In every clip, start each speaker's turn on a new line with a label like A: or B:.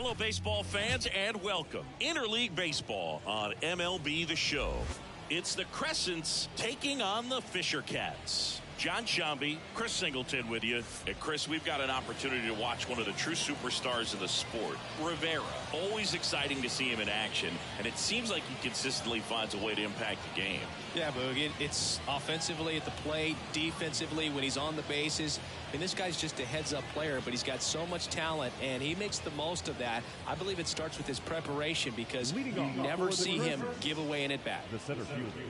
A: Hello, baseball fans, and welcome. Interleague Baseball on MLB The Show. It's the Crescents taking on the Fisher Cats. John Shambi, Chris Singleton with you. And Chris, we've got an opportunity to watch one of the true superstars of the sport, Rivera. Always exciting to see him in action, and it seems like he consistently finds a way to impact the game.
B: Yeah, Boog, it's offensively at the plate, defensively when he's on the bases. And this guy's just a heads-up player, but he's got so much talent, and he makes the most of that. I believe it starts with his preparation because you never see him give away an at-bat.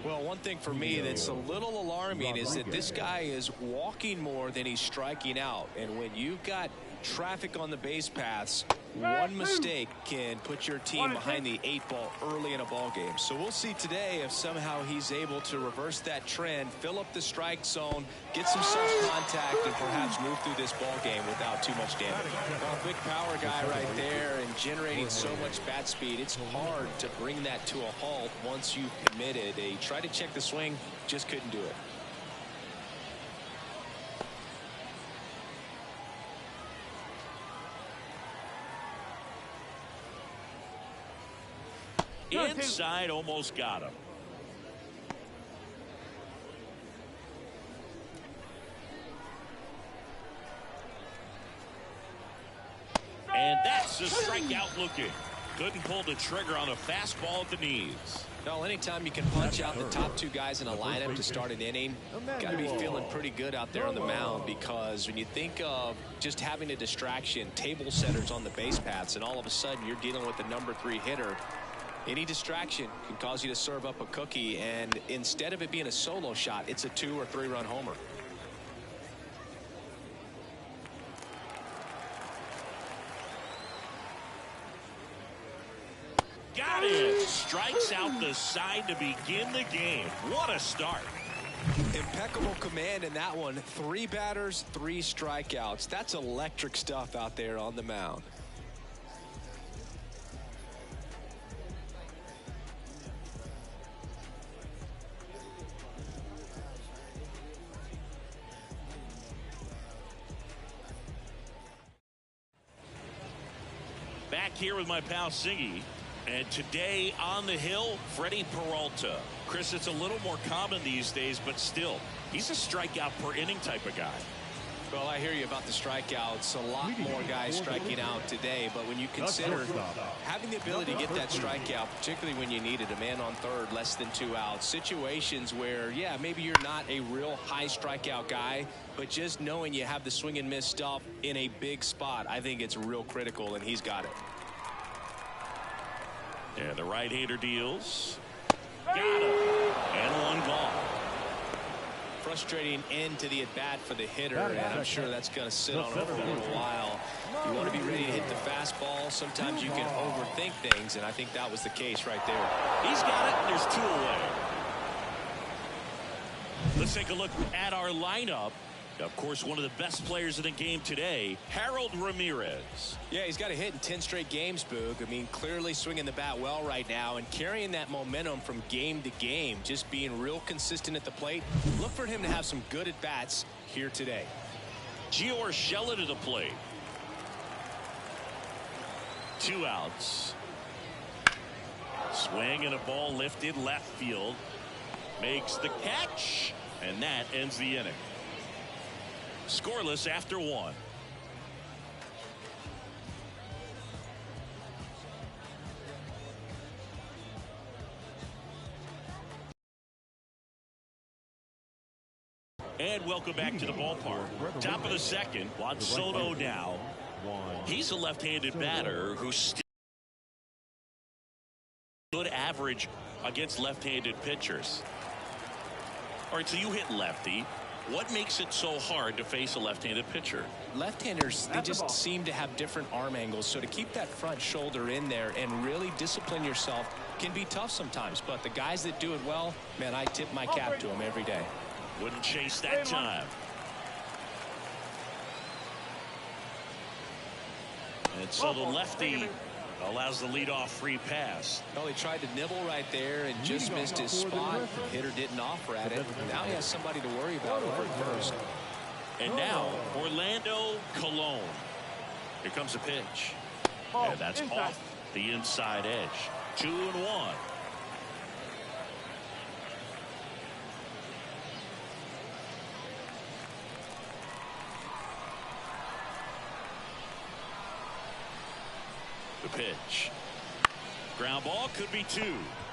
B: Well, one thing for me that's a little alarming is that this guy is walking more than he's striking out. And when you've got traffic on the base paths, one mistake can put your team behind the 8-ball early in a ball game. So we'll see today if somehow he's able to reverse that trend, fill up the strike zone, get some soft contact, and perhaps move through this ball game without too much damage. Well, big power guy right there and generating so much bat speed. It's hard to bring that to a halt once you've committed. He tried to check the swing, just couldn't do it.
A: Inside, almost got him. And that's a strikeout looking. Couldn't pull the trigger on a fastball at the knees.
B: Well, anytime you can punch out the top two guys in a lineup to start an inning, got to be feeling pretty good out there on the mound, because when you think of just having a distraction, table setters on the base paths, and all of a sudden you're dealing with the #3 hitter, any distraction can cause you to serve up a cookie, and instead of it being a solo shot, it's a 2- or 3-run homer.
A: Got it. Strikes out the side to begin the game. What a start.
B: Impeccable command in that one. 3 batters, 3 strikeouts. That's electric stuff out there on the mound.
A: Back here with my pal Siggy, and today on the hill, Freddie Peralta. Chris, it's a little more common these days, but still, he's a strikeout per inning type of guy.
B: Well, I hear you about the strikeouts. A lot more guys striking out today, but when you consider having the ability to get that strikeout, particularly when you need it, a man on third, less than 2 outs, situations where, yeah, maybe you're not a real high strikeout guy, but just knowing you have the swing and miss stuff in a big spot, I think it's real critical, and he's got it.
A: And the right-hander deals. Got him. And one gone.
B: Frustrating end to the at-bat for the hitter, and I'm sure that's going to sit on him for a little while. You want to be ready to hit the fastball. Sometimes you can overthink things, and I think that was the case right there.
A: He's got it, and there's 2 away. Let's take a look at our lineup. Of course, one of the best players in the game today, Harold Ramirez.
B: Yeah, he's got a hit in 10 straight games, Boog. I mean, clearly swinging the bat well right now and carrying that momentum from game to game, just being real consistent at the plate. Look for him to have some good at-bats here today.
A: Gio Urshela to the plate. 2 outs. Swing and a ball lifted left field. Makes the catch, and that ends the inning. Scoreless after 1. And welcome back to the ballpark. Top of the second, Juan Soto now. He's a left-handed batter who's still good average against left-handed pitchers. All right, so you hit lefty. What makes it so hard to face a left-handed pitcher?
B: Left-handers, they just seem to have different arm angles, so to keep that front shoulder in there and really discipline yourself can be tough sometimes. But the guys that do it well, man, I tip my cap to them every day.
A: Wouldn't chase that time. And so the lefty allows the leadoff free pass.
B: Well, he tried to nibble right there and just missed his spot. The hitter didn't offer at it. Now he has somebody to worry about over at first.
A: And now Orlando Colon. Here comes a pitch. And that's off the inside edge. 2-1. The pitch. Ground ball could be 2.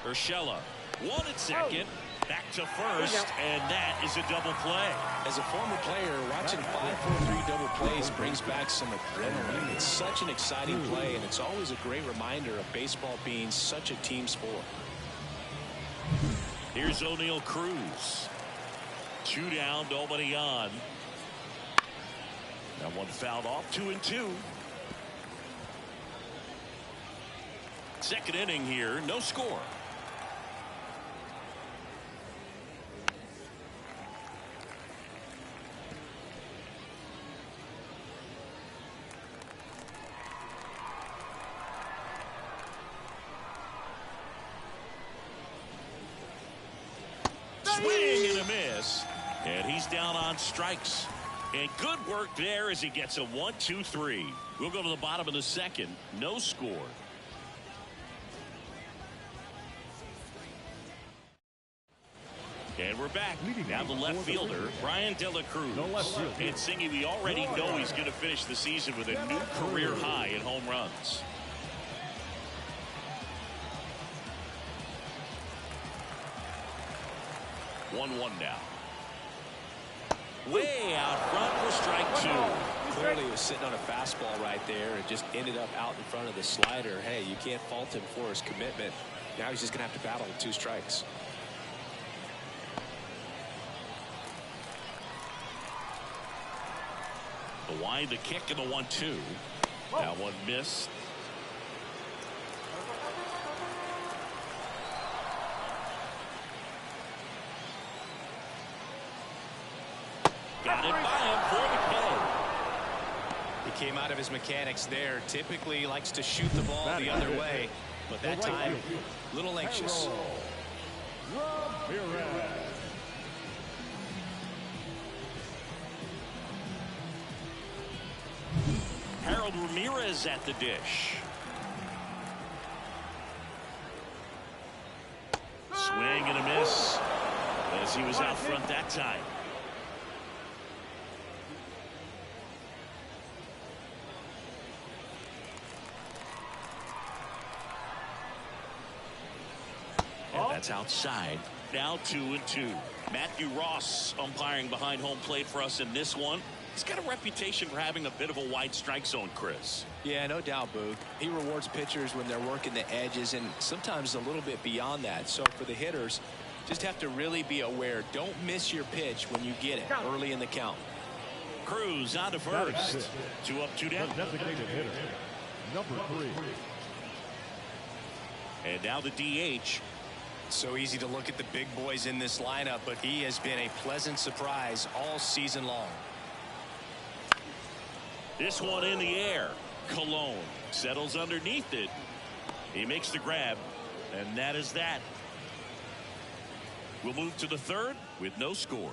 A: Urshela. 1 at second. Back to first, and that is a double play.
B: As a former player, watching 5-4-3 double plays brings back some adrenaline. It's such an exciting play, and it's always a great reminder of baseball being such a team sport.
A: Here's O'Neal Cruz. 2 down, nobody on. Now 1 fouled off, 2-2. Second inning here, no score. Swing and a miss, and he's down on strikes. And good work there as he gets a 1-2-3. We'll go to the bottom of the second. No score. And we're back. Now the left fielder, Brian De La Cruz. And Singy, we already know he's going to finish the season with a new career high in home runs. One now. Way out front for strike 2.
B: Clearly he was sitting on a fastball right there and just ended up out in front of the slider. Hey, you can't fault him for his commitment. Now he's just going to have to battle with 2 strikes.
A: The wind, the kick, and the 1-2. That one missed. Got it by him for the K.
B: He came out of his mechanics there. Typically he likes to shoot the ball the other way, but that time a little anxious.
A: Harold Ramirez at the dish. Swing and a miss as he was out front that time. And that's outside. Now 2-2. Matthew Ross umpiring behind home plate for us in this one. He's got a reputation for having a bit of a wide strike zone, Chris.
B: Yeah, no doubt, Boog. He rewards pitchers when they're working the edges and sometimes a little bit beyond that. So for the hitters, just have to really be aware. Don't miss your pitch when you get it early in the count.
A: Cruz on to first. 2 up, 2 down.
C: Designated hitter, number 3.
A: And now the DH.
B: So easy to look at the big boys in this lineup, but he has been a pleasant surprise all season long.
A: This one in the air. Cologne settles underneath it. He makes the grab, and that is that. We'll move to the third with no score.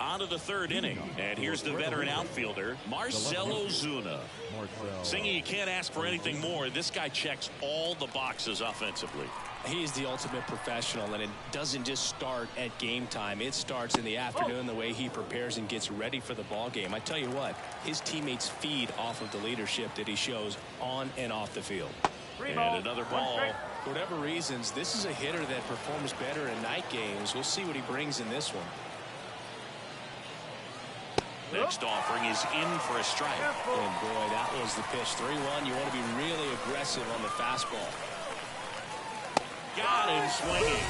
A: On to the third inning, and here's the veteran outfielder, Marcell Ozuna. Singy, you can't ask for anything more. This guy checks all the boxes offensively.
B: He's the ultimate professional, and it doesn't just start at game time. It starts in the afternoon, the way he prepares and gets ready for the ball game. I tell you what, his teammates feed off of the leadership that he shows on and off the field.
A: And another ball.
B: For whatever reasons, this is a hitter that performs better in night games. We'll see what he brings in this one.
A: Next offering is in for a strike.
B: And boy, that was the pitch. 3-1. You want to be really aggressive on the fastball.
A: Got him swinging.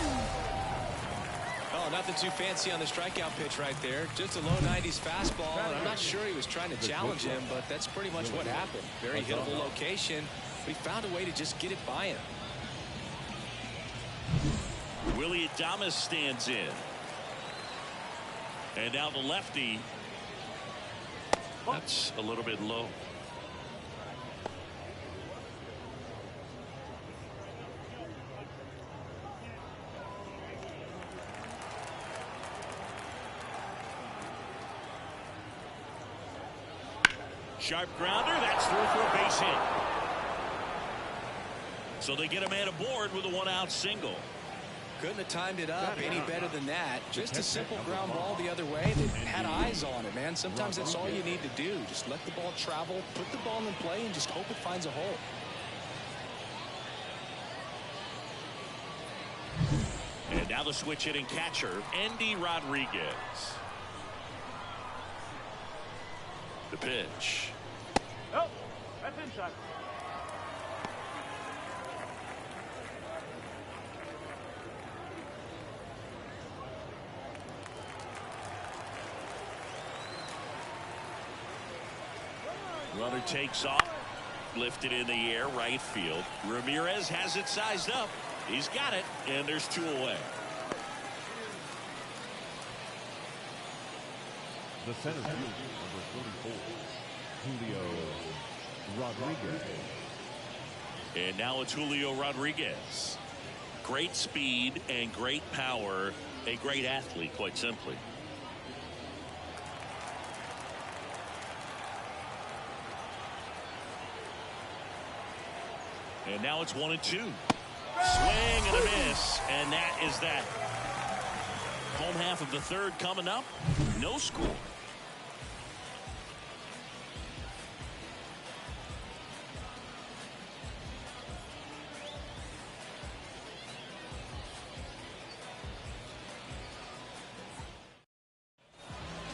B: Oh, nothing too fancy on the strikeout pitch right there. Just a low 90s fastball. And I'm not sure he was trying to challenge him, but that's pretty much what happened. Very hittable location. But he found a way to just get it by him.
A: Willie Adames stands in. And now the lefty. That's a little bit low. Sharp grounder. That's through for a base hit. So they get a man aboard with a one-out single.
B: Couldn't have timed it up any better than that. Just a simple ground ball the other way. They had eyes on it, man. Sometimes that's all you need to do. Just let the ball travel, put the ball in play, and just hope it finds a hole.
A: And now the switch hitting catcher, Andy Rodriguez. The pitch.
D: Oh, that's inside.
A: Runner takes off, lifted in the air, right field. Ramirez has it sized up. He's got it, and there's 2 away.
C: The center fielder, number 44, Julio Rodriguez.
A: And now it's Julio Rodriguez. Great speed and great power. A great athlete, quite simply. And now it's 1-2. Swing and a miss. And that is that. Home half of the third coming up. No score.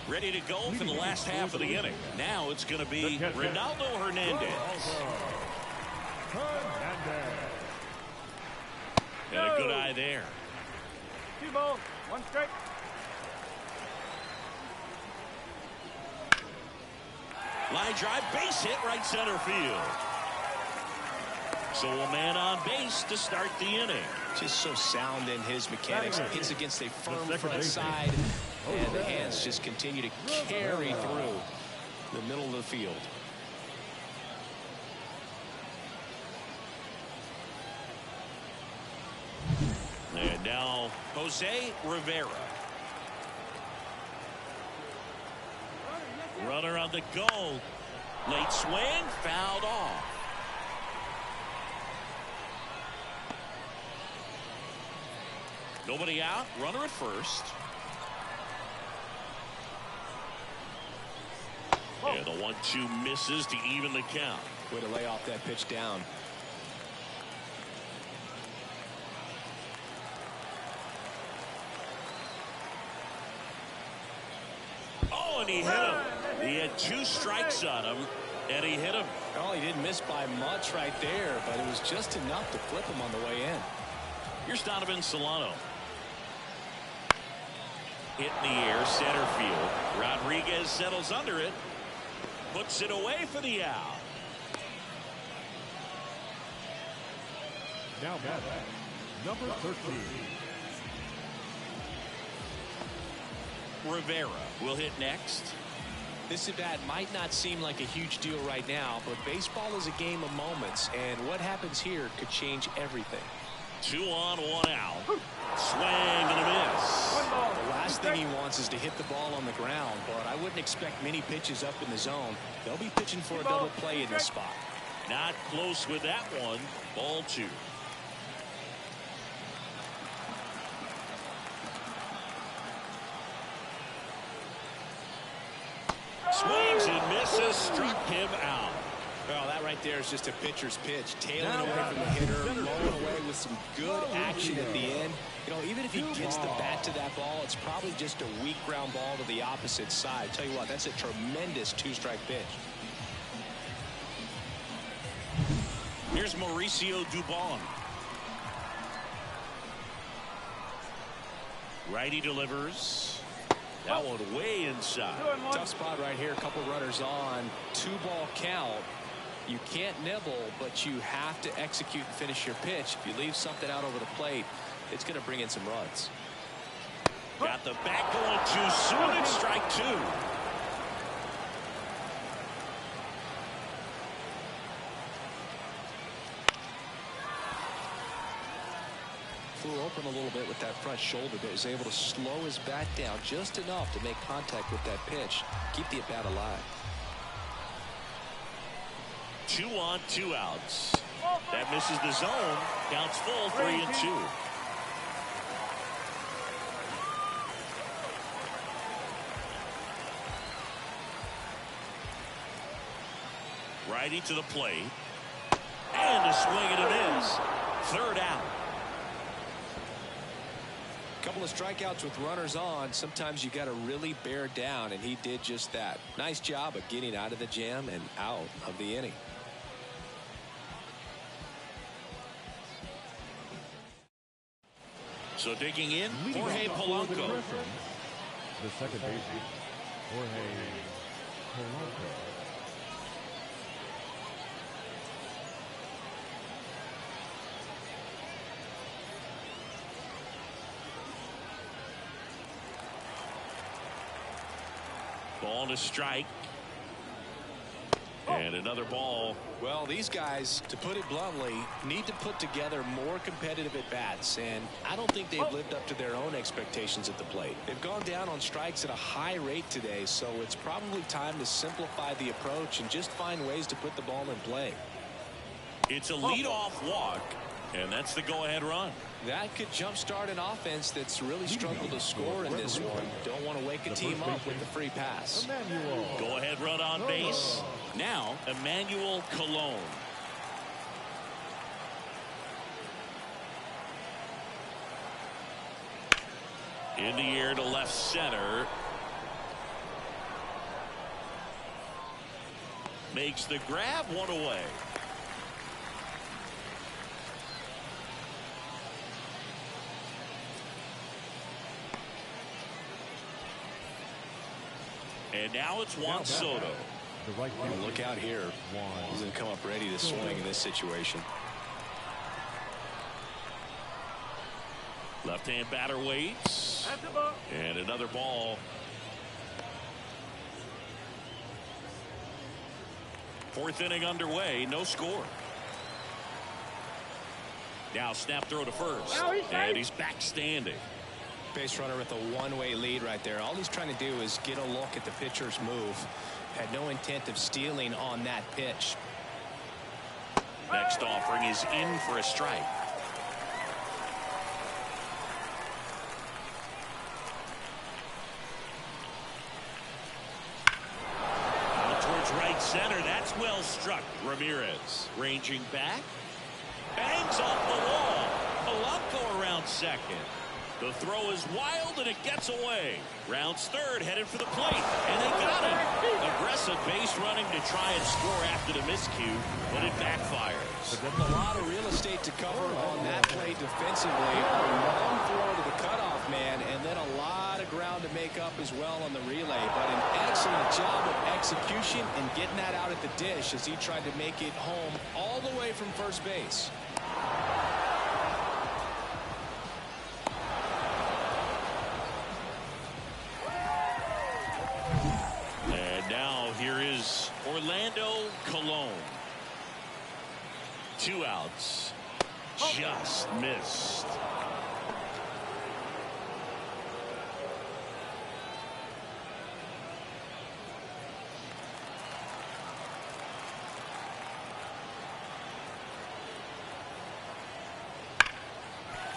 A: Ready to go for the last half of the inning. Now it's going to be Ronaldo Hernandez. And a good eye there.
D: 2 balls, 1 strike.
A: Line drive, base hit, right center field. So a man on base to start the inning.
B: Just so sound in his mechanics. Hits against a firm front side, and the hands just continue to carry through the middle of the field.
A: And now Jose Rivera. Runner on the go. Late swing, fouled off. Nobody out, runner at first. And the 1-2 misses to even the count.
B: Way to lay off that pitch down.
A: Oh, and he hit him. He had 2 strikes on him, and he hit him.
B: Oh, he didn't miss by much right there, but it was just enough to flip him on the way in.
A: Here's Donovan Solano. Hit in the air, center field. Rodriguez settles under it. Puts it away for the out.
C: Now batting, number 13.
A: Rivera will hit next.
B: This at bat might not seem like a huge deal right now, but baseball is a game of moments, and what happens here could change everything.
A: 2 on, 1 out. Swing and a miss.
B: The last thing he wants is to hit the ball on the ground, but I wouldn't expect many pitches up in the zone. They'll be pitching for a double play in this spot.
A: Not close with that one. Ball 2. Swings and misses, struck him out.
B: Well, that right there is just a pitcher's pitch. Tailing away from the hitter, blowing away with some good action at the end. You know, even if he gets the bat to that ball, it's probably just a weak ground ball to the opposite side. Tell you what, that's a tremendous 2-strike pitch.
A: Here's Mauricio Dubon. Righty delivers. That one way inside.
B: Tough spot right here. A couple runners on. 2-ball count. You can't nibble, but you have to execute and finish your pitch. If you leave something out over the plate, it's going to bring in some runs.
A: Got the back going too soon. It's strike 2.
B: Flew open a little bit with that front shoulder, but was able to slow his bat down just enough to make contact with that pitch. Keep the at-bat alive.
A: 2 on, 2 outs. That misses the zone. Counts full, 3-2. Righty to the plate. And a swing and a miss. 3rd out.
B: Couple of strikeouts with runners on. Sometimes you got to really bear down, and he did just that. Nice job of getting out of the jam and out of the inning.
A: So digging in, Jorge Polanco.
C: The second baseman, Jorge Polanco.
A: Ball to strike. And another ball.
B: Well, these guys, to put it bluntly, need to put together more competitive at-bats, and I don't think they've lived up to their own expectations at the plate. They've gone down on strikes at a high rate today, so it's probably time to simplify the approach and just find ways to put the ball in play.
A: It's a leadoff walk, and that's the go-ahead run.
B: That could jumpstart an offense that's really struggled to score in this one. Don't want to wake a team up with the free pass.
A: Go-ahead run on base. Now, Emmanuel Colon. In the air to left center. Makes the grab, 1 away. And now it's Juan Soto.
B: Look out here. He's going to come up ready to swing in this situation.
A: Left-hand batter waits. And another ball. 4th inning underway. No score. Now snap throw to first. And he's back standing.
B: Base runner with a one-way lead right there. All he's trying to do is get a look at the pitcher's move. Had no intent of stealing on that pitch.
A: Next offering is in for a strike. Out towards right center. That's well struck. Ramirez ranging back. Bangs off the wall. Polanco around second. The throw is wild and it gets away. Rounds 3rd, headed for the plate, and they got him. Aggressive base running to try and score after the miscue, but it backfires.
B: A lot of real estate to cover on that play defensively. A long throw to the cutoff man, and then a lot of ground to make up as well on the relay. But an excellent job of execution and getting that out at the dish as he tried to make it home all the way from first base.
A: Here is Orlando Colon. 2 outs. Just missed.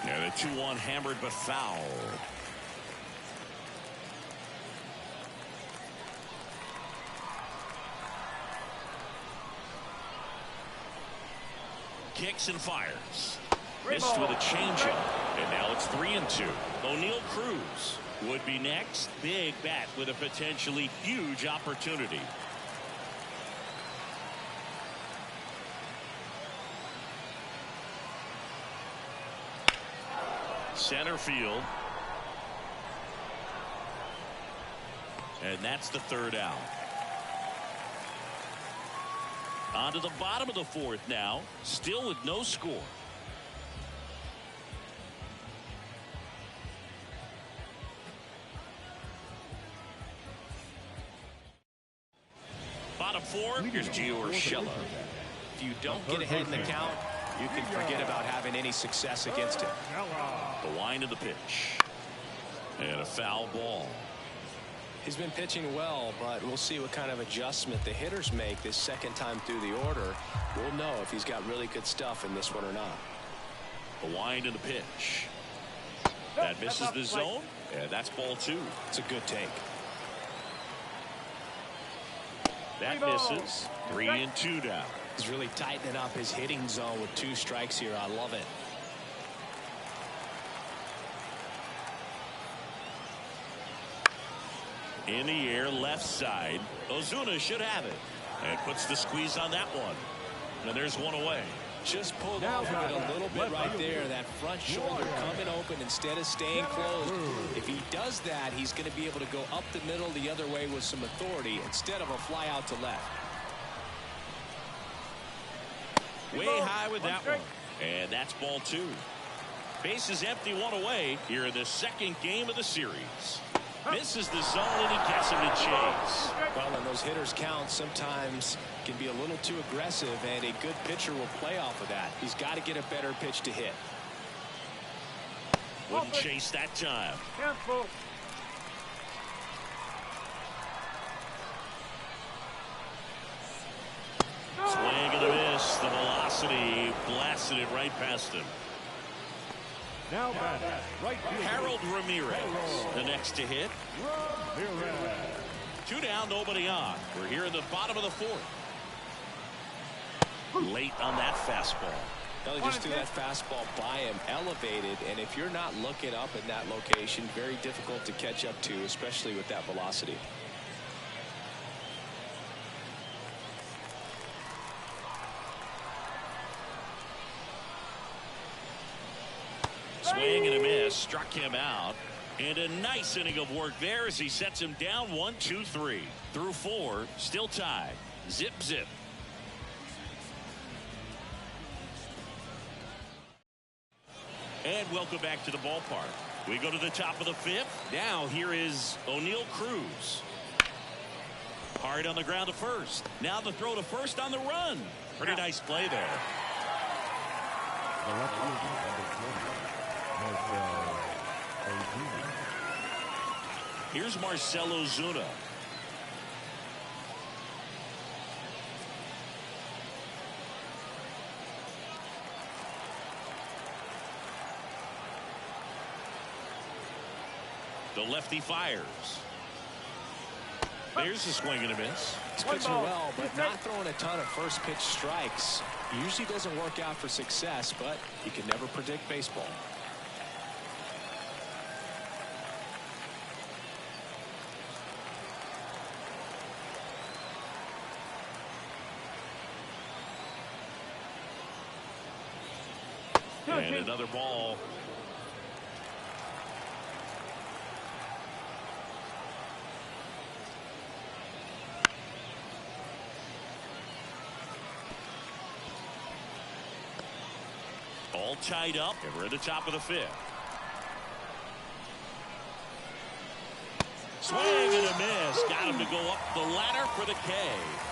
A: And a 2-1 hammered but foul. Kicks and fires. Missed with a changeup. And now it's 3-2. O'Neal Cruz would be next. Big bat with a potentially huge opportunity. Center field. And that's the 3rd out. On to the bottom of the 4th now, still with no score. Bottom 4, here's Gio Urshela.
B: If you don't get ahead in the count, you can forget about having any success against him.
A: The wind of the pitch. And a foul ball.
B: He's been pitching well, but we'll see what kind of adjustment the hitters make this second time through the order. We'll know if he's got really good stuff in this one or not.
A: The wind and the pitch. That misses the zone, and that's ball 2.
B: It's a good take.
A: That misses. 3-2 now.
B: He's really tightening up his hitting zone with 2 strikes here. I love it.
A: In the air, left side. Ozuna should have it. And puts the squeeze on that one. And there's one away.
B: Just pulled off of it a little bit right there. That front shoulder coming open instead of staying closed. If he does that, he's going to be able to go up the middle the other way with some authority instead of a fly out to left.
A: Way high with that one. And that's ball 2. Base is empty, 1 away here in the second game of the series. Misses the zone, and he gets him to chase.
B: Well, when those hitters count, sometimes can be a little too aggressive, and a good pitcher will play off of that. He's got to get a better pitch to hit.
A: Wouldn't chase that time.
D: Cancel.
A: Swing and a miss. The velocity blasted it right past him.
C: Now batting, right fielder
A: Harold Ramirez, the next to hit.
C: Ramirez.
A: 2 down, nobody on. We're here in the bottom of the 4th. Late on that fastball.
B: They just threw that fastball by him, elevated, and if you're not looking up in that location, very difficult to catch up to, especially with that velocity.
A: Swing and a miss, struck him out. And a nice inning of work there as he sets him down 1, 2, 3. Through 4, still tied. Zip, zip. And welcome back to the ballpark. We go to the top of the 5th. Now here is O'Neal Cruz. Hard on the ground to first. Now the throw to first on the run. Pretty nice play there.
C: The left fielder, number 20.
A: Here's Marcell Ozuna. The lefty fires. There's a swing and a miss.
B: He's pitching well, but not throwing a ton of first pitch strikes. Usually doesn't work out for success, but you can never predict baseball.
A: And another ball. All tied up, and we're at the top of the 5th. Swing and a miss. Got him to go up the ladder for the K.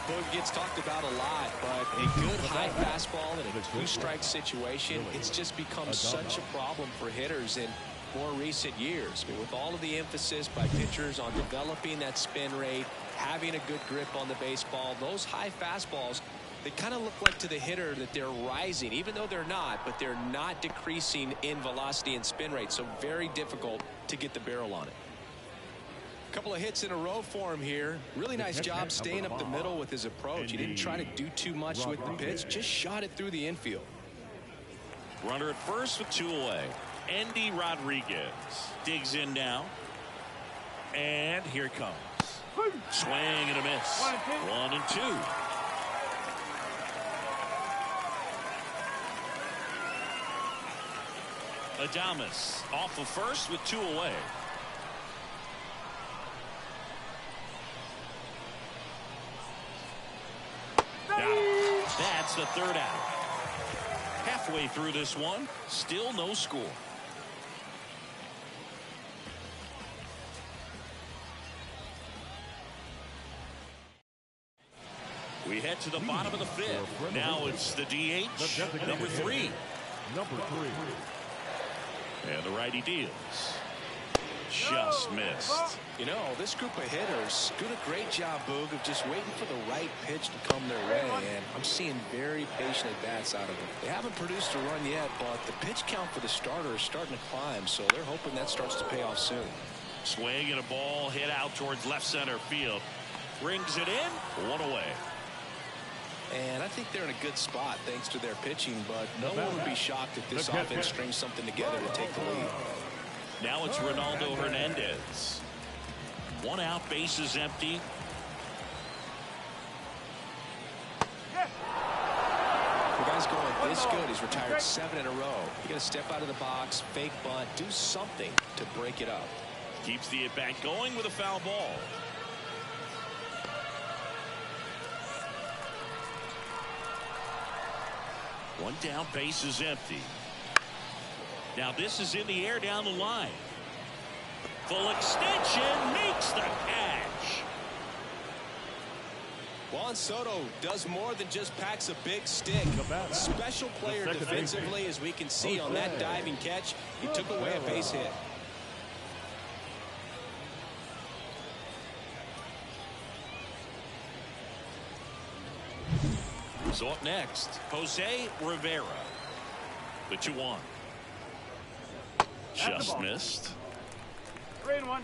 B: Well, it gets talked about a lot, but a good high fastball in a 2-strike situation, it's just become such a problem for hitters in more recent years. I mean, with all of the emphasis by pitchers on developing that spin rate, having a good grip on the baseball, those high fastballs, they kind of look like to the hitter that they're rising, even though they're not, but they're not decreasing in velocity and spin rate, so very difficult to get the barrel on it. Couple of hits in a row for him here. Really nice job staying up the middle with his approach. He didn't try to do too much with the pitch, just shot it through the infield.
A: Runner at first with 2 away. Andy Rodriguez digs in now. And here it comes. Swing and a miss. 1 and 2. Adames off of first with 2 away. That's the 3rd out. Halfway through this one, still no score. We head to the bottom of the 5th. Now it's the DH, number 3.
C: Number 3.
A: And the righty deals. Just missed.
B: You know, this group of hitters doing a great job, Boog, of just waiting for the right pitch to come their way, and I'm seeing very patient at-bats out of them. They haven't produced a run yet, but the pitch count for the starter is starting to climb, so they're hoping that starts to pay off soon.
A: Swing and a ball hit out towards left center field. Brings it in, one away.
B: And I think they're in a good spot thanks to their pitching, but no one would be shocked if this offense strings something together to take the lead.
A: Now it's Ronaldo Hernandez. One out, bases empty.
B: The guy's going this good. He's retired 7 in a row. You got to step out of the box, fake bunt, do something to break it up.
A: Keeps the at-bat going with a foul ball. One down, base is empty. Now this is in the air down the line. Full extension, makes the catch.
B: Juan Soto does more than just packs a big stick. Special player defensively, as we can see on that diving catch. He took away a base hit.
A: So up next, Jose Rivera. The 2-1. Just missed.
D: 3-1.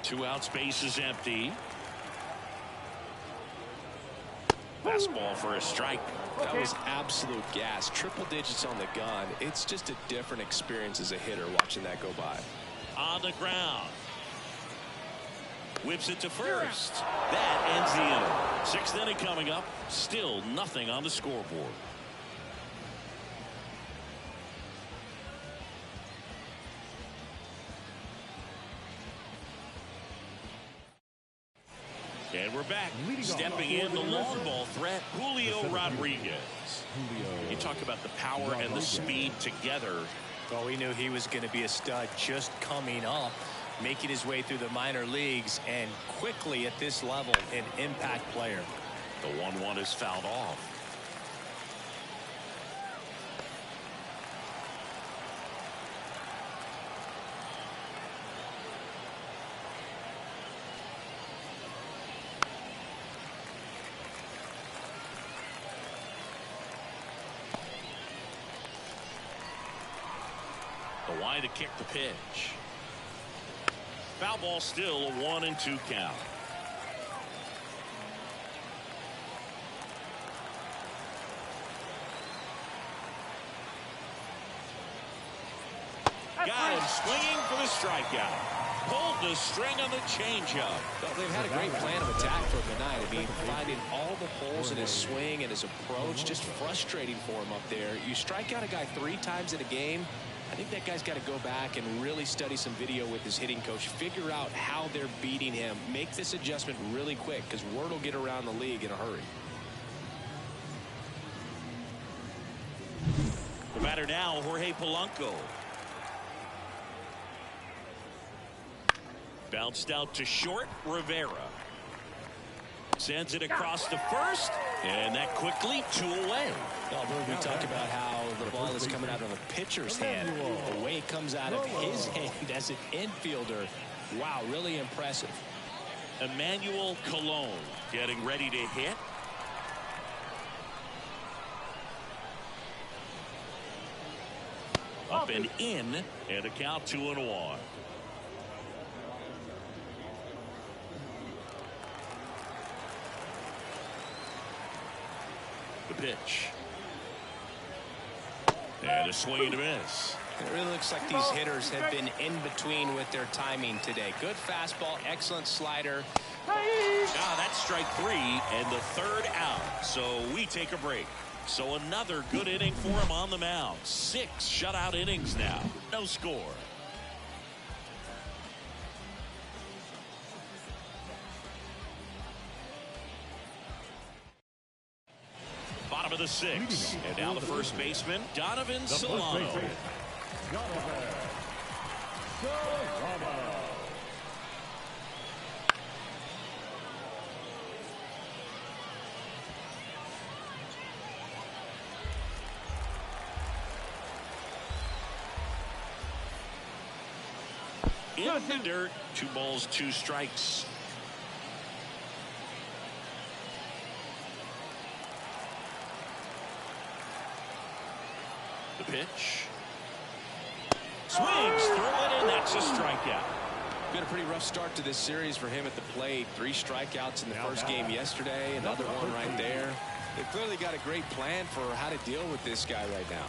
A: Two outs, base is empty. Fastball for a strike.
B: That was absolute gas. Triple digits on the gun. It's just a different experience as a hitter watching that go by.
A: On the ground. Whips it to first. That ends the inning. Sixth inning coming up. Still nothing on the scoreboard. And we're back. Stepping in the long ball threat, Julio Rodriguez. You talk about the power and the speed together.
E: Well, we knew he was going to be a stud just coming up, making his way through the minor leagues, and quickly at this level, an impact player.
A: The 1-1 is fouled off. The wide to kick the pitch. Foul ball, still a 1-2 count. Got him swinging for the strikeout. Pulled the string on the changeup.
B: Well, they've had a great plan of attack for him tonight. I mean, finding all the holes in his swing and his approach, just frustrating for him up there. You strike out a guy 3 times in a game, I think that guy's got to go back and really study some video with his hitting coach, figure out how they're beating him, make this adjustment really quick, because word will get around the league in a hurry.
A: The batter now, Jorge Polanco. Bounced out to short, Rivera. Sends it across to first, and that quickly 2 away.
E: Well, we talk about how the ball is coming out of a pitcher's hand. The way it comes out of his hand as an infielder. Wow, really impressive.
A: Emmanuel Colon getting ready to hit. Up and in, and a count 2-1. The pitch. And a swing and a miss.
E: It really looks like these hitters have been in between with their timing today. Good fastball, excellent slider.
A: That's strike 3 and the 3rd out. So we take a break. So another good inning for him on the mound. 6 shutout innings now. No score. Bottom of the 6th. And now the first baseman, Donovan Solano. In the dirt. 2 balls, 2 strikes. The pitch. Swings through it, and that's a strikeout.
B: Been a pretty rough start to this series for him at the plate. 3 strikeouts in the first game yesterday. Another one right there. They clearly got a great plan for how to deal with this guy right now.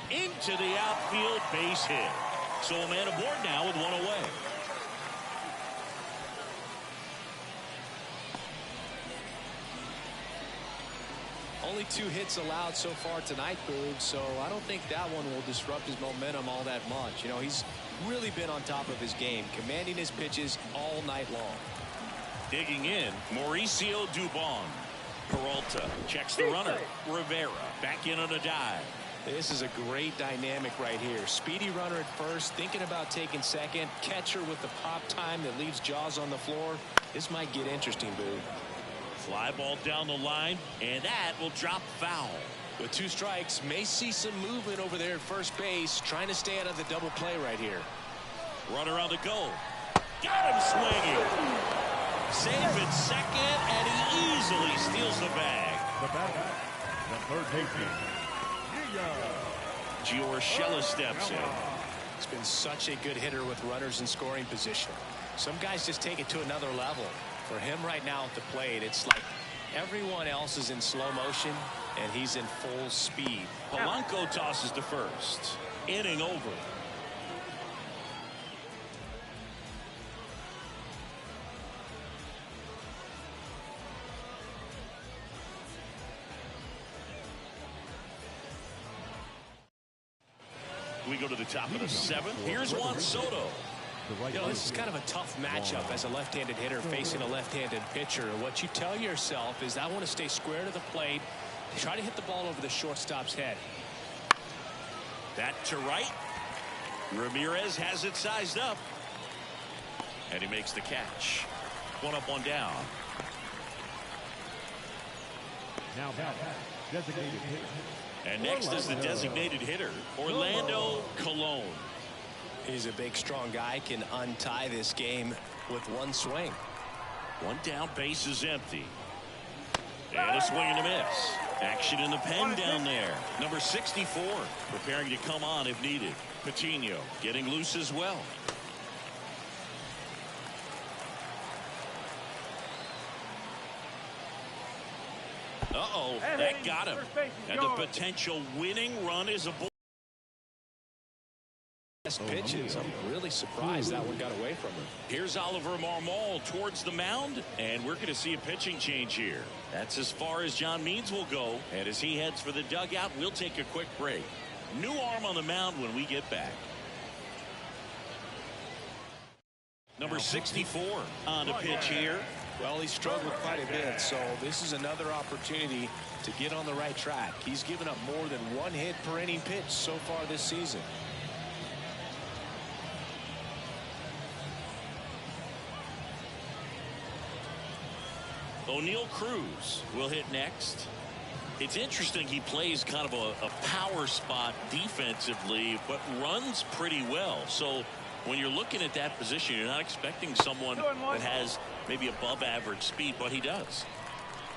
A: Into the outfield, base hit. So a man aboard now with 1 away.
B: Only 2 hits allowed so far tonight, Boog, so I don't think that one will disrupt his momentum all that much. You know, he's really been on top of his game, commanding his pitches all night long.
A: Digging in, Mauricio Dubon. Peralta checks the runner. Rivera back in on a dive.
B: This is a great dynamic right here. Speedy runner at first, thinking about taking second. Catcher with the pop time that leaves Jaws on the floor. This might get interesting, Boog.
A: Fly ball down the line, and that will drop foul.
B: With 2 strikes, may see some movement over there at first base, trying to stay out of the double play right here.
A: Runner on the go. Got him swinging. Safe at second, and he easily steals the bag.
C: The batter, the third baseman,
A: Giorgella steps in.
B: He's been such a good hitter with runners in scoring position. Some guys just take it to another level. For him right now at the plate, it's like everyone else is in slow motion, and he's in full speed.
A: Polanco tosses to first. Inning over. We go to the top of the 7th. Here's Juan Soto.
B: You know, this is kind of a tough matchup as a left-handed hitter facing a left-handed pitcher. And what you tell yourself is, I want to stay square to the plate, try to hit the ball over the shortstop's head.
A: That to right. Ramirez has it sized up. And he makes the catch. 1 up, 1 down.
C: now batter, designated hitter.
A: And next is the designated hitter, Orlando Colon.
B: He's a big, strong guy, can untie this game with 1 swing.
A: 1 down, base is empty. And a swing and a miss. Action in the pen down there. Number 64, preparing to come on if needed. Patino getting loose as well. Uh-oh, that got him. And the potential winning run is aboard.
B: Best pitches. I'm really surprised that one got away from him.
A: Here's Oliver Marmol towards the mound, and we're going to see a pitching change here. That's as far as John Means will go, and as he heads for the dugout, we'll take a quick break. New arm on the mound when we get back. Number 64 on the pitch here.
B: Well, he struggled quite a bit, so this is another opportunity to get on the right track. He's given up more than 1 hit per inning pitch so far this season.
A: O'Neal Cruz will hit next. It's interesting, he plays kind of a power spot defensively, but runs pretty well. So when you're looking at that position, you're not expecting someone that has maybe above average speed, but he does.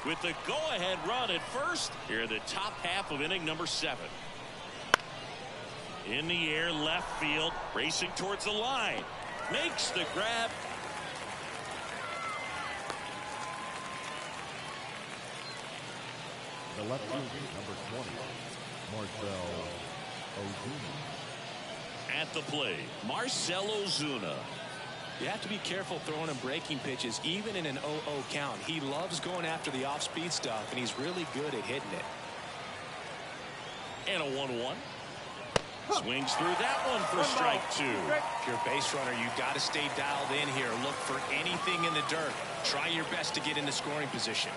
A: With the go-ahead run at first, here in the top half of inning number 7. In the air, left field, racing towards the line. Makes the grab.
C: The left fielder, number 20, Marcell Ozuna.
A: At the plate, Marcell Ozuna.
B: You have to be careful throwing him breaking pitches, even in an 0-0 count. He loves going after the off-speed stuff, and he's really good at hitting it.
A: And a 1-1. Swings through that one for strike 2.
B: If you're a base runner, you've got to stay dialed in here. Look for anything in the dirt. Try your best to get into scoring position.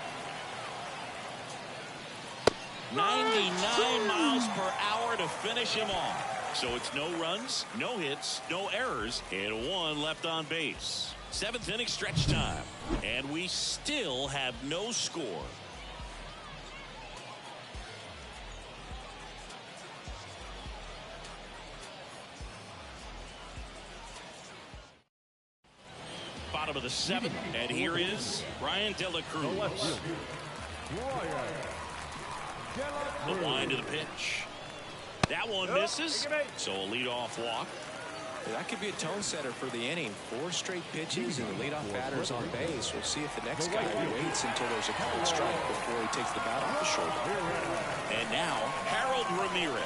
A: 99 miles per hour to finish him off. So it's no runs, no hits, no errors, and 1 left on base. 7th inning stretch time. And we still have no score. bottom of the 7th. And here is Brian De La Cruz. The wind of the pitch. That one misses. So a leadoff walk.
B: That could be a tone setter for the inning. 4 straight pitches and the leadoff batter's on base. We'll see if the next guy waits until there's a called strike before he takes the bat off the shoulder.
A: And now Harold Ramirez.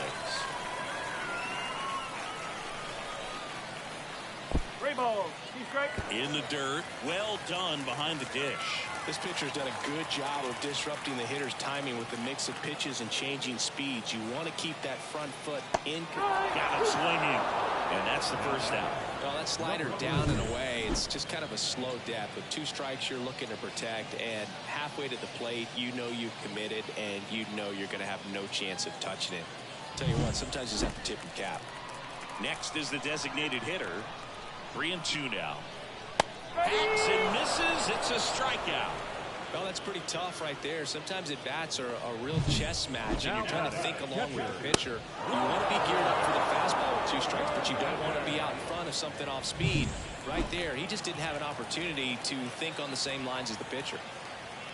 A: In the dirt. Well done behind the dish.
B: This pitcher's done a good job of disrupting the hitter's timing with the mix of pitches and changing speeds. You want to keep that front foot in.
A: Got it swinging. And that's the first out.
B: Well, that slider down and away. It's just kind of a slow death. With 2 strikes, you're looking to protect. And halfway to the plate, you know you've committed. And you know you're going to have no chance of touching it. Tell you what, sometimes you just have to tip your cap.
A: Next is the designated hitter. 3-2 now. Hacks and misses. It's a strikeout.
B: Well, that's pretty tough right there. Sometimes at bats are a real chess match, and you're trying to think along with the pitcher. You want to be geared up for the fastball with 2 strikes, but you don't want to be out in front of something off speed. Right there, he just didn't have an opportunity to think on the same lines as the pitcher.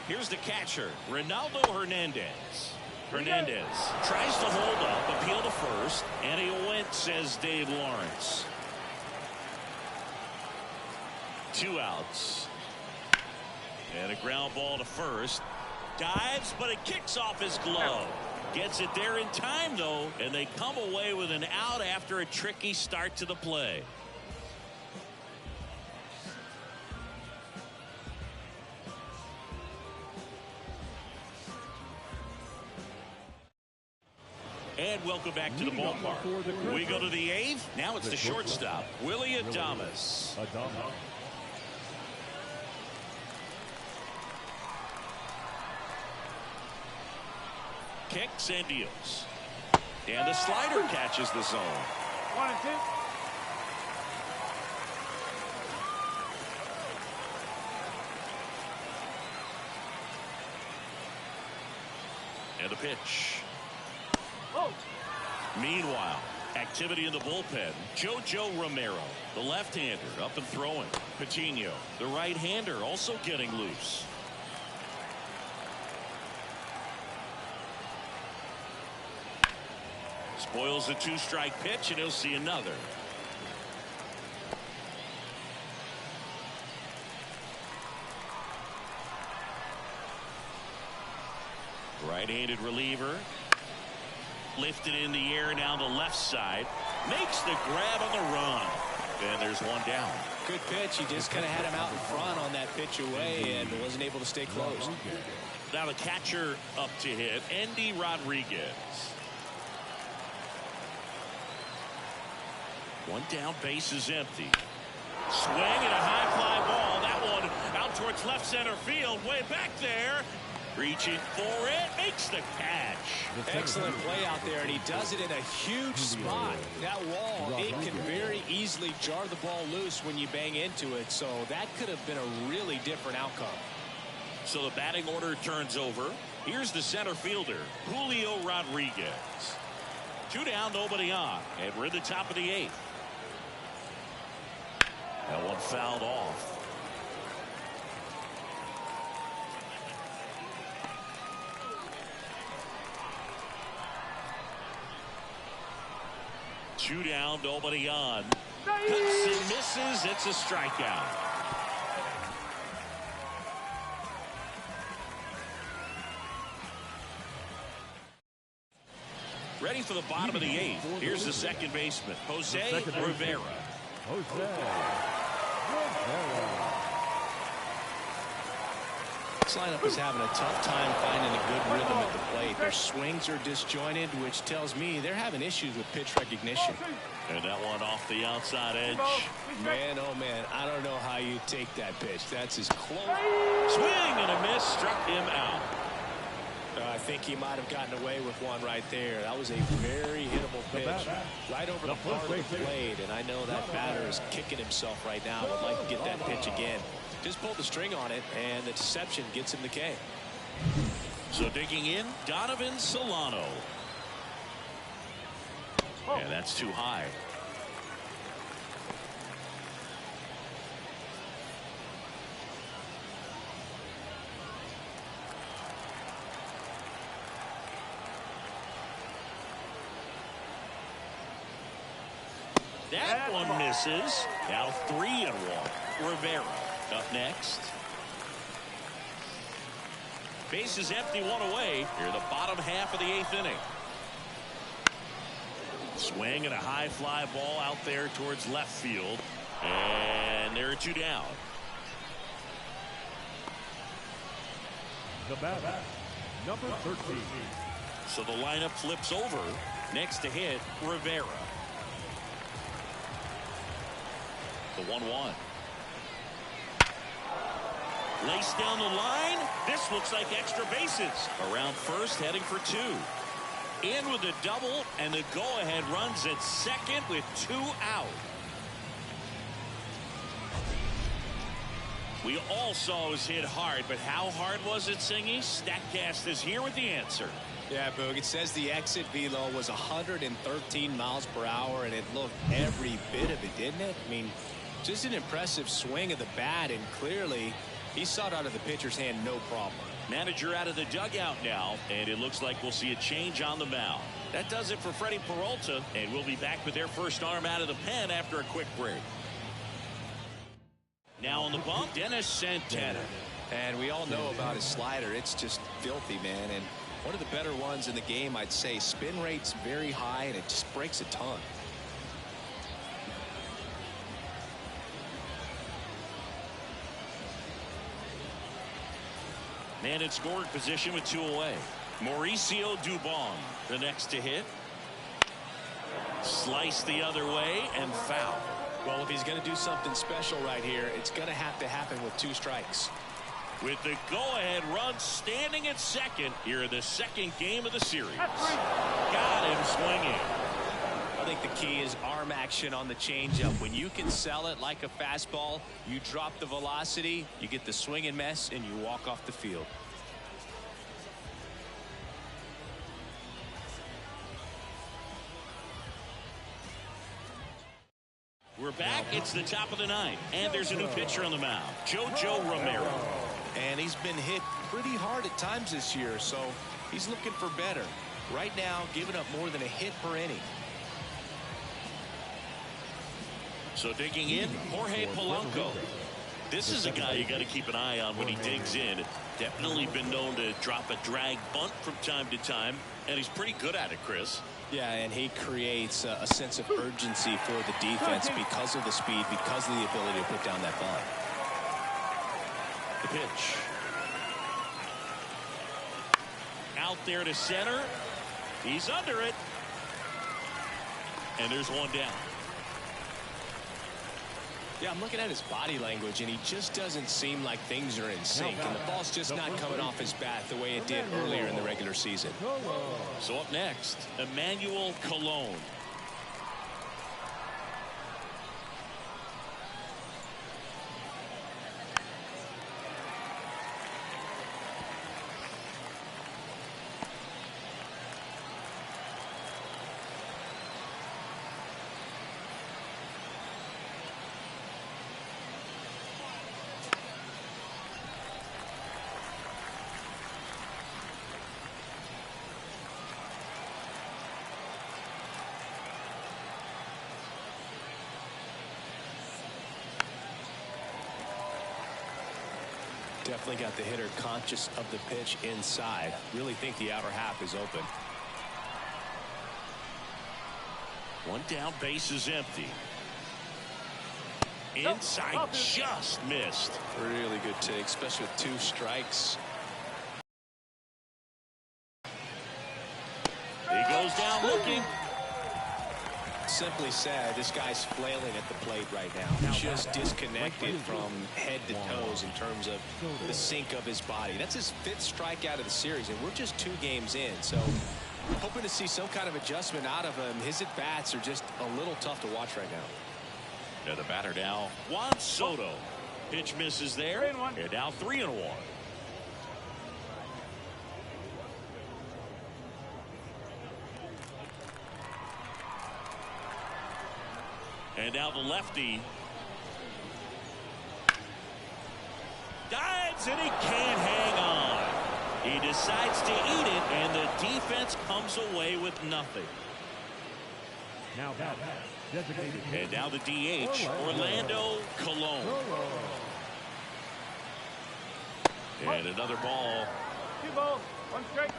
A: Here's the catcher, Ronaldo Hernandez. Hernandez tries to hold up, appeal to first, and he went, says Dave Lawrence. 2 outs. And a ground ball to first. Dives, but it kicks off his glove. Gets it there in time, though, and they come away with an out after a tricky start to the play. And welcome back to the ballpark. We go to the 8th. Now it's the shortstop, Willie Adames. Kicks and deals. And the slider catches the zone.
D: 1-2.
A: And the pitch. Meanwhile, activity in the bullpen. JoJo Romero, the left-hander, up and throwing. Patino, the right-hander, also getting loose. Spoils a 2-strike pitch, and he'll see another. Right-handed reliever. Lifted in the air down the left side. Makes the grab on the run. And there's one down.
B: Good pitch. He just kind of had him out in front on that pitch away and wasn't able to stay close.
A: Now the catcher up to hit, Andy Rodriguez. One down, base is empty. Swing and a high fly ball. That one out towards left center field. Way back there. Reaching for it. Makes the catch.
B: Excellent play out there, and he does it in a huge spot. That wall, it can very easily jar the ball loose when you bang into it. So that could have been a really different outcome.
A: So the batting order turns over. Here's the center fielder, Julio Rodriguez. 2 down, nobody on. And we're in the top of the 8th. That one fouled off. Two down, nobody on. Cuts and misses. It's a strikeout. Ready for the bottom of the 8th. Here's the second baseman, Jose Rivera.
B: This lineup is having a tough time finding a good rhythm at the plate. Their swings are disjointed, which tells me they're having issues with pitch recognition.
A: And that one off the outside edge.
B: Man, oh man, I don't know how you take that pitch. That's as close.
A: Swing and a miss, struck him out.
B: I think he might have gotten away with one right there. That was a very hittable pitch right over the heart of the plate. And I know that batter is kicking himself right now. Would like to get that pitch again. Just pulled the string on it, and the deception gets him the K.
A: So digging in, Donovan Solano. And that's too high. That one misses. Now 3-1. Rivera up next. Bases empty, one away. Here the bottom half of the 8th inning. Swing and a high fly ball out there towards left field. And there are 2 down.
C: The batter, number 13.
A: So the lineup flips over. Next to hit, Rivera. The 1-1. Laced down the line. This looks like extra bases. Around first, heading for 2. In with a double, and the go-ahead runs at second with 2 out. We all saw it was hit hard, but how hard was it, Singy? Statcast is here with the answer.
B: Yeah, Boog, it says the exit velo was 113 miles per hour, and it looked every bit of it, didn't it? I mean, just an impressive swing of the bat, and clearly he saw it out of the pitcher's hand no problem.
A: Manager out of the dugout now, and it looks like we'll see a change on the mound. That does it for Freddie Peralta, and we'll be back with their first arm out of the pen after a quick break. Now on the bump, Dennis Santana.
B: And we all know about his slider. It's just filthy, man. And one of the better ones in the game, I'd say. Spin rate's very high, and it just breaks a ton.
A: Man in scoring position with 2 away. Mauricio Dubon, the next to hit. Slice the other way and foul.
B: Well, if he's going to do something special right here, it's going to have to happen with 2 strikes.
A: With the go-ahead run standing at second here in the second game of the series. Got him swinging.
B: I think the key is arm action on the changeup. When you can sell it like a fastball, you drop the velocity, you get the swing and miss, and you walk off the field.
A: We're back. It's the top of the 9th, and there's a new pitcher on the mound, Jojo Romero.
B: And he's been hit pretty hard at times this year, so he's looking for better. Right now, giving up more than a hit per inning.
A: So digging in, Jorge Polanco. This is a guy you got to keep an eye on when he digs in. Definitely been known to drop a drag bunt from time to time, and he's pretty good at it, Chris.
B: Yeah, and he creates a sense of urgency for the defense because of the speed, because of the ability to put down that bunt.
A: The pitch. Out there to center. He's under it. And there's 1 down.
B: Yeah, I'm looking at his body language, and he just doesn't seem like things are in sync. And the ball's just not coming off his bat the way it did earlier in the regular season.
A: So up next, Emmanuel Colon.
B: Definitely got the hitter conscious of the pitch inside. Really think the outer half is open.
A: 1 down, base is empty. Inside, just missed.
B: Really good take, especially with 2 strikes.
A: He goes down looking.
B: Simply said, this guy's flailing at the plate right now. Just disconnected from head to toes in terms of the sync of his body. That's his 5th strikeout of the series, and we're just 2 games in. So hoping to see some kind of adjustment out of him. His at-bats are just a little tough to watch right now.
A: And the batter now, Juan Soto. Pitch misses there. And now 3-1. And now the lefty. Dives, and he can't hang on. He decides to eat it, and the defense comes away with nothing.
C: Now back,
A: And now the DH, Orlando Colon. And another ball.
D: 2 balls, 1 strike.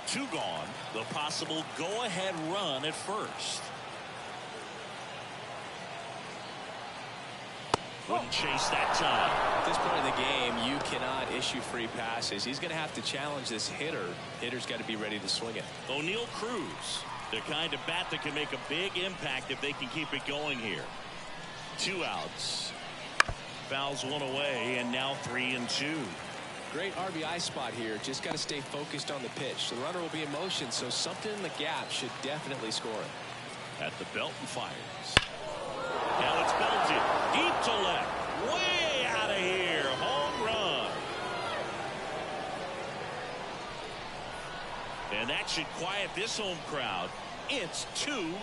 A: Two gone. The possible go-ahead run at first. Wouldn't chase that time.
B: At this point in the game, you cannot issue free passes. He's going to have to challenge this hitter. Hitter's got to be ready to swing it.
A: O'Neal Cruz, the kind of bat that can make a big impact if they can keep it going here. 2 outs. Fouls one away, and now 3-2.
B: Great RBI spot here. Just got to stay focused on the pitch. The runner will be in motion, so something in the gap should definitely score it.
A: At the belt and fires. Now it's belted deep to left. Way out of here. Home run. And that should quiet this home crowd. It's 2-0.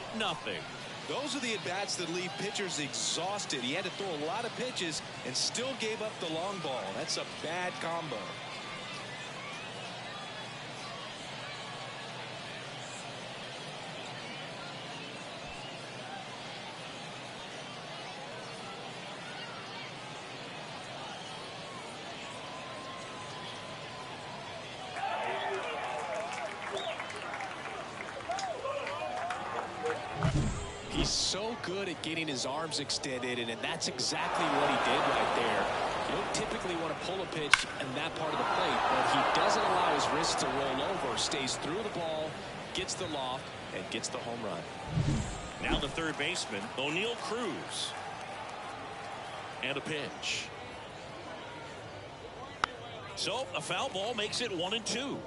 B: Those are the at-bats that leave pitchers exhausted. He had to throw a lot of pitches and still gave up the long ball. That's a bad combo. He's so good at getting his arms extended, and that's exactly what he did right there. You don't typically want to pull a pitch in that part of the plate, but he doesn't allow his wrist to roll over, stays through the ball, gets the loft, and gets the home run.
A: Now the third baseman, O'Neal Cruz. And a pitch. So a foul ball makes it 1-2.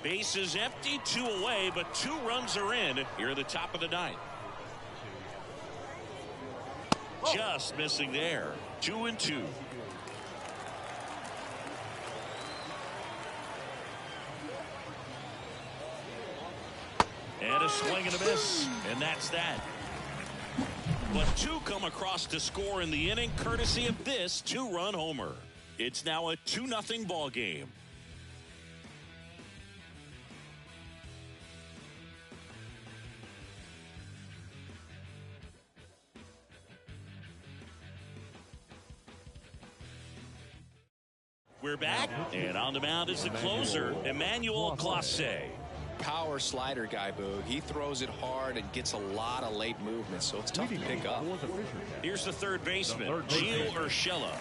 A: Base is empty, 2 away, but 2 runs are in here at the top of the 9th. Just missing there. 2-2. And a swing and a miss, and that's that. But 2 come across to score in the inning, courtesy of this 2-run homer. It's now a 2-0 ball game. We're back, and on the mound is the closer, Emmanuel Clase.
B: Power slider guy, Boog. He throws it hard and gets a lot of late movement, so it's tough to pick up.
A: Here's the third baseman, Gio Urshela.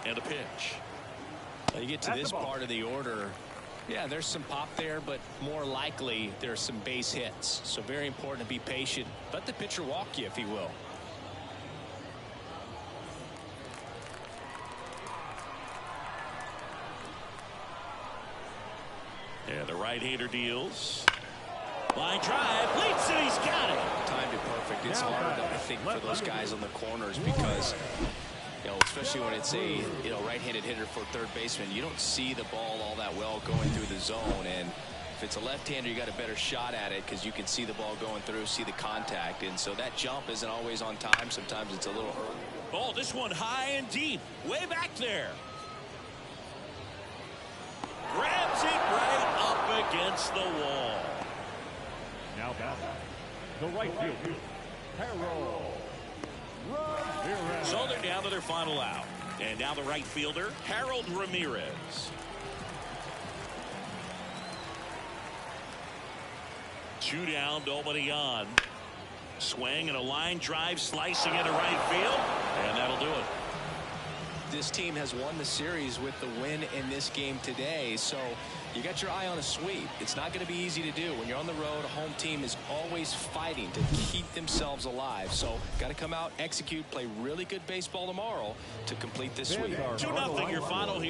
A: And a pitch.
B: You get to this part of the order. Yeah, there's some pop there, but more likely there's some base hits. So very important to be patient. Let the pitcher walk you if he will.
A: Yeah, the right-hander deals. Line drive, leaps and he's got it.
B: Timed it perfect. It's hard, I think, for those guys on the corners because, especially when it's a right-handed hitter for third baseman, you don't see the ball all that well going through the zone. And if it's a left-hander, you got a better shot at it because you can see the ball going through, see the contact, and so that jump isn't always on time. Sometimes it's a little early.
A: Oh, this one high and deep, way back there. Grabs it right up against the wall.
C: Now batting, the right fielder, Harold Ramirez.
A: So they're down to their final out. And now the right fielder, Harold Ramirez. 2 down, nobody on. Swing and a line drive slicing into right field. And that'll do it.
B: This team has won the series with the win in this game today, so you got your eye on a sweep. It's not going to be easy to do. When you're on the road, a home team is always fighting to keep themselves alive. So got to come out, execute, play really good baseball tomorrow to complete this sweep.
A: 2-0 your final here.